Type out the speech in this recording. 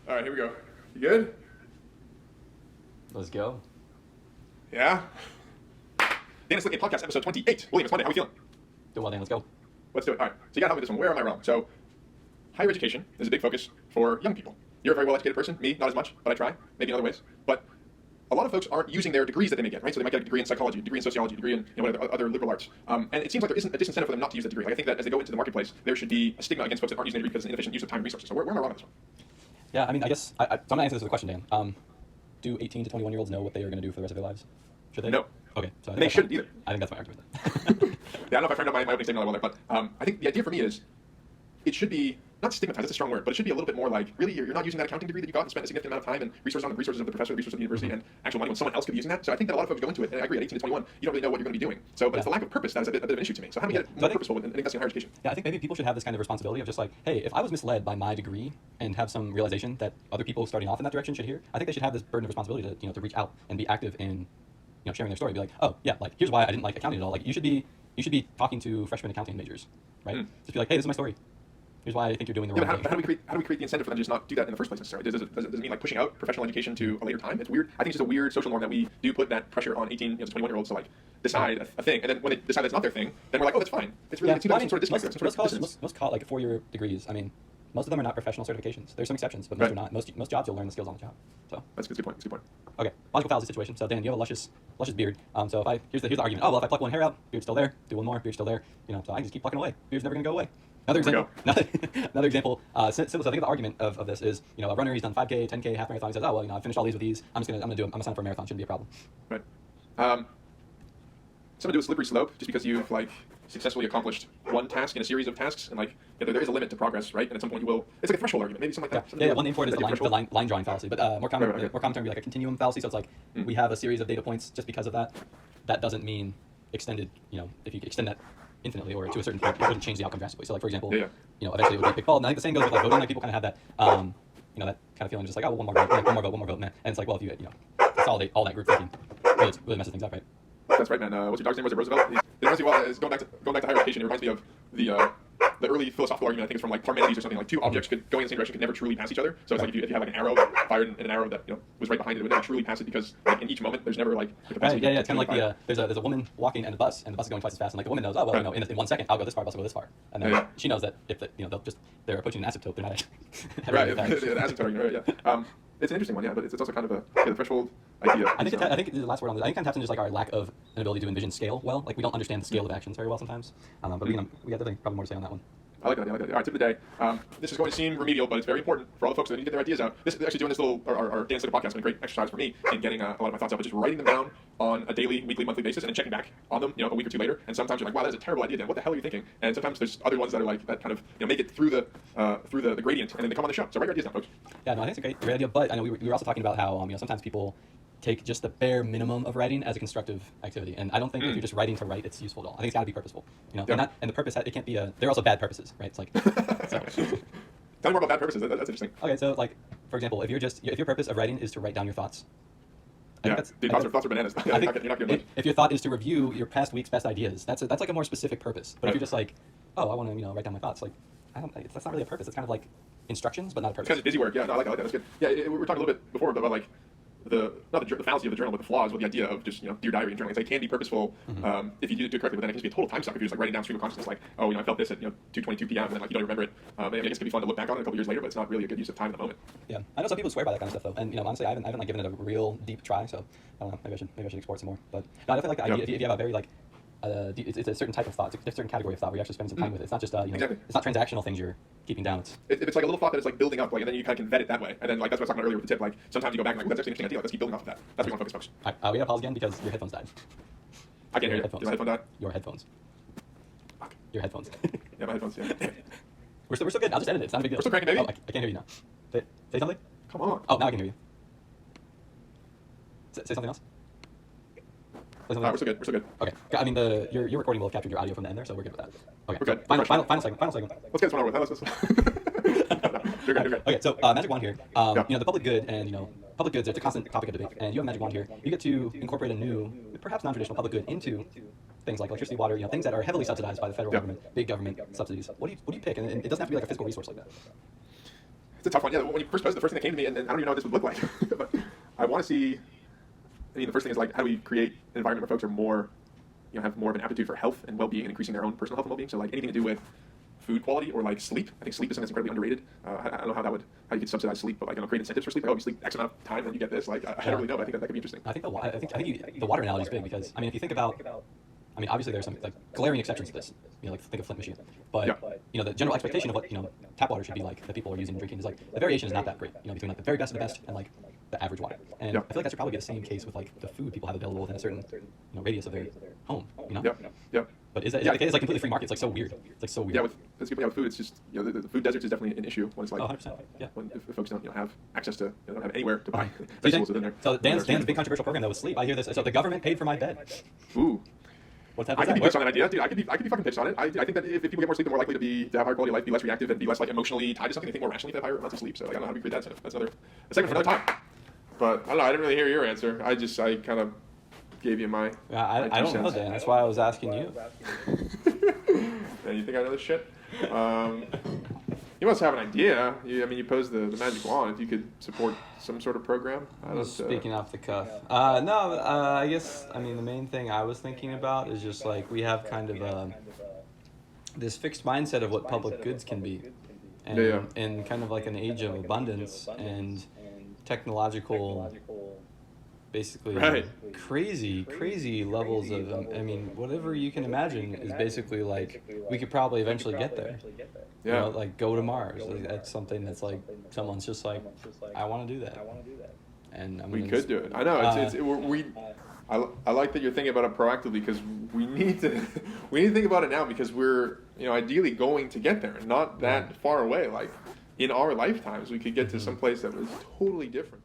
All right, here we go. You good? Let's go. Yeah? Dana Slick Podcast, episode 28. William, it's Monday. How are we feeling? Do well, then. Let's go. Let's do it. All right. So you got to help me with this one. Where am I wrong? So higher education is a big focus for young people. You're a very well-educated person. Me, not as much, but I try. Maybe in other ways. But a lot of folks aren't using their degrees that they may get, right? So they might get a degree in psychology, a degree in sociology, a degree in whatever, other liberal arts. And it seems like there isn't a disincentive for them not to use that degree. Like, I think that as they go into the marketplace, there should be a stigma against folks that aren't using their degree because of inefficient use of time and resources. So where am I wrong on this one? Yeah, I mean, I guess, so I'm going to answer this with a question, Dan. Do 18 to 21-year-olds know what they are going to do for the rest of their lives? Should they? No. Okay. So They shouldn't either. I think that's my argument. Yeah, I don't know if I framed up my opening statement really well there, but I think the idea for me is it should be, not stigmatized, that's a strong word, but it should be a little bit more like, really, you're not using that accounting degree that you got and spent a significant amount of time and resources on the resources of the professor, the resources of the university, and actual money when someone else could be using that. So I think that a lot of folks go into it, and I agree, at 18 to 21, you don't really know what you're going to be doing. So, but it's the lack of purpose that is a bit of an issue to me. So how do we get it more purposeful in investing in higher education? Yeah, I think maybe people should have this kind of responsibility of just like, hey, if I was misled by my degree and have some realization that other people starting off in that direction should hear, I think they should have this burden of responsibility to, to reach out and be active in, sharing their story. Be like, oh, yeah, like, here's why I didn't like accounting at all. Like, you should be talking to freshman accounting majors, right? Just be like, hey, this is my story. Here's why I think you're doing the wrong thing. But how do we create the incentive for them to just not do that in the first place necessarily? Does it mean like pushing out professional education to a later time? It's weird. I think it's just a weird social norm that we do put that pressure on 18 to 21-year-olds to like decide a thing, and then when they decide that's not their thing, then we're like, oh, that's fine. It's really some sort of disconnect. Most like 4-year degrees. I mean, most of them are not professional certifications. There's some exceptions, but most are not. Most jobs you'll learn the skills on the job. So that's a good point. That's a good point. Okay, logical fallacy situation. So Dan, you have a luscious beard. So if here's the argument. Oh well, if I pluck one hair out, beard's still there. Do one more, beard's still there. So I can just keep plucking away. Beard's never gonna go away. Another example. Simple. So I think the argument of this is, a runner, he's done 5K, 10K, half marathon. He says, oh well, I finished all these with these. I'm gonna sign up for a marathon. Shouldn't be a problem. Right. Some do a slippery slope just because you've like successfully accomplished one task in a series of tasks, and like there is a limit to progress, right? And at some point you will. It's like a threshold argument, maybe something like that. Yeah. One name for it is the line drawing fallacy, but more common term would be like a continuum fallacy. So it's like we have a series of data points just because of that. That doesn't mean extended. If you extend that infinitely or to a certain point, it wouldn't change the outcome drastically. So like for example, eventually it would be a big fall. And I think the same goes with like voting. Like people kind of have that, that kind of feeling, just like, oh, well, one more vote, man. And it's like, well, if you consolidate all that group thinking, really messes things up, right? That's right, man. What's your dog's name? Was it Roosevelt? It reminds me, going back to higher education, it reminds me of the early philosophical argument. I think it's from like Parmenides or something. Like two objects could go in the same direction, could never truly pass each other. So it's like if you have like an arrow fired and an arrow that was right behind it, it would never truly pass it because like in each moment there's never like the capacity. Yeah. It's kind of like there's a woman walking and the bus is going twice as fast, and like the woman knows, oh well, in 1 second I'll go this far, bus will go this far, and then she knows that if they're approaching an asymptote, they're not actually right. The asymptote, right? Yeah. It's an interesting one, yeah, but it's also kind of the threshold idea. I think the last word on this, I think it kind of taps into just like our lack of an ability to envision scale well. Like we don't understand the scale of actions very well sometimes. But we got definitely probably more to say on that one. I like that. All right, tip of the day. This is going to seem remedial, but it's very important for all the folks that need to get their ideas out. This actually doing this little our Dana Slick podcast has been a great exercise for me in getting a lot of my thoughts out, but just writing them down on a daily, weekly, monthly basis, and then checking back on them, a week or two later. And sometimes you're like, wow, that's a terrible idea, Dan. What the hell are you thinking? And sometimes there's other ones that are like that kind of make it through the gradient, and then they come on the show. So write your ideas down, folks. Yeah, no, I think it's a great idea. But I know we were also talking about how sometimes people take just the bare minimum of writing as a constructive activity, and I don't think if you're just writing to write, it's useful at all. I think it's got to be purposeful, and the purpose it can't be there are also bad purposes, right? It's like so. Tell me more about bad purposes. That's interesting. Okay, so like for example, if your purpose of writing is to write down your thoughts, thoughts are bananas. I think if your thought is to review your past week's best ideas, that's like a more specific purpose. But if you're just like, oh, I want to write down my thoughts, like that's not really a purpose. It's kind of like instructions, but not a purpose. It's kind of busy work. Yeah, no, I like that. That's good. Yeah, we were talking a little bit before about like the fallacy of the journal, but the flaws with the idea of just dear diary and journaling. It's like, it can be purposeful if you do it correctly, but then it can just be a total time suck if you're just like writing down stream of consciousness, like, oh, I felt this at 2:22 p.m. and then like you don't remember it. I guess it could be fun to look back on it a couple years later, but it's not really a good use of time in the moment. Yeah, I know some people swear by that kind of stuff though, and honestly, I haven't like given it a real deep try, so I don't know. Maybe I should explore it some more. But no, I definitely like the idea. If you have a very like it's a certain type of thought, it's a certain category of thought where you actually spend some time with it. It's not just exactly. It's not transactional things you're keeping down. It's like a little thought that is like building up, like, and then you kind of can vet it that way. And then like that's what I was talking about earlier with the tip. Like sometimes you go back and like, well, that's actually an interesting idea. Let's keep building off of that. That's what we want to focus, folks. We gotta pause again because your headphones died. I can't hear you. Did my headphone die? Your headphones. Fuck. Your headphones. Yeah, my headphones. Yeah. We're still good. I'll just edit it. It's not a big deal. We're still cranking, baby. Oh, I can't hear you now. Say something. Come on. Oh, now I can hear you. Say something else. We're still good. Okay. I mean, your recording will have captured your audio from the end there, so we're good with that. Okay. We're good. Final segment. Let's get this one over with. You're good. Okay. So magic wand here. The public good and public goods. It's a constant topic of debate, and you have a magic wand here. You get to incorporate a new, perhaps non-traditional public good into things like electricity, water. Things that are heavily subsidized by the federal government, big government subsidies. What do you pick? And it doesn't have to be like a physical resource like that. it's a tough one. Yeah, when you first posted, the first thing that came to me, and I don't even know what this would look like, but I want to see. I mean, the first thing is like, how do we create an environment where folks are more, have more of an aptitude for health and well-being and increasing their own personal health and well-being. So like anything to do with food quality or like sleep. I think sleep is something that's incredibly underrated. I don't know how you could subsidize sleep, but like create incentives for sleep. Like, oh, you sleep X amount of time, then you get this. Like I don't really know, but I think that could be interesting. I think the water analogy is big because I mean, if you think about, I mean, obviously there's some like glaring exceptions to this. Like think of Flint, Michigan. But the general expectation of what tap water should be like that people are using and drinking is like the variation is not that great. Between like the very best of the best and like the average water. And I feel like that should probably be the same case with like the food people have available within a certain radius of their home. Yep. But is that the case? Like completely free market? It's like so weird. It's like so weird. Yeah, with food, it's just the food deserts is definitely an issue when it's like 100%. Yeah. When if folks don't have access to don't have anywhere to buy So vegetables within there. So Dan's big controversial program though was sleep. I hear this. So the government paid for my bed. Ooh. What's I could be pitched on that idea, dude. I could be fucking pitched on it. I think that if people get more sleep, they're more likely to have higher quality of life, be less reactive, and be less like emotionally tied to something. They think more rationally if they have higher amounts of sleep. So like, I don't know how to create that incentive. That's a segment for another time. But I don't know. I didn't really hear your answer. I kind of gave you my. I don't know, Dan. That's why I was asking you. Yeah, you think I know this shit? You must have an idea. You posed the magic wand. If you could support some sort of program. Speaking off the cuff. I guess, the main thing I was thinking about is just like we have kind of this fixed mindset of what public goods can be. And in kind of like an age of abundance and technological, basically crazy levels of, whatever you can imagine is basically like, we could probably eventually get there. Yeah. Like go to Mars. Like, that's something that's like, someone's just like, I want to do that. And we could do it. I know. I like that you're thinking about it proactively because we need to think about it now because we're ideally going to get there, not that far away. Like in our lifetimes, we could get to some place that was totally different.